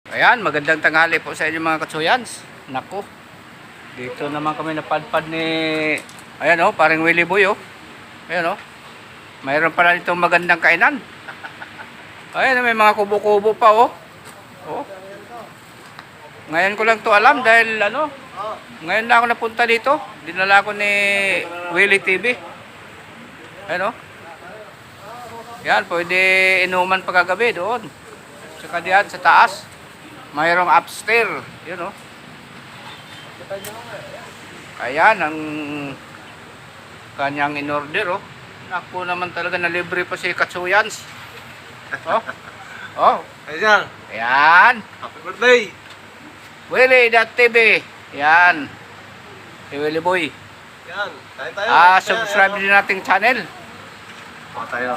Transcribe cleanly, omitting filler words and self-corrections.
Ayan, magandang tanghali po sa inyo mga katsuyans. Nako, dito naman kami napadpad ni, ayan o, paring Willie Boy o. Ayan o, mayroon pala ditong magandang kainan. Ayan, may mga kubo-kubo pa o. O. Ngayon ko lang to alam dahil ano, ngayon na ako napunta dito. Dinala ko ni Willie TV. Ayan o. Yan, pwede inuman pagkagabi doon. Saka diyan sa taas. Mayroong upstairs, yun o. Ayan ang kanyang in-order o. Naku naman talaga na libre pa si Katsuyans. Oh. Oh. Ayan. Ayan. Happy birthday. Willie.tv. Ayan. Si Willie Boy. Yan. Tayo. Subscribe din nating channel. Tayo.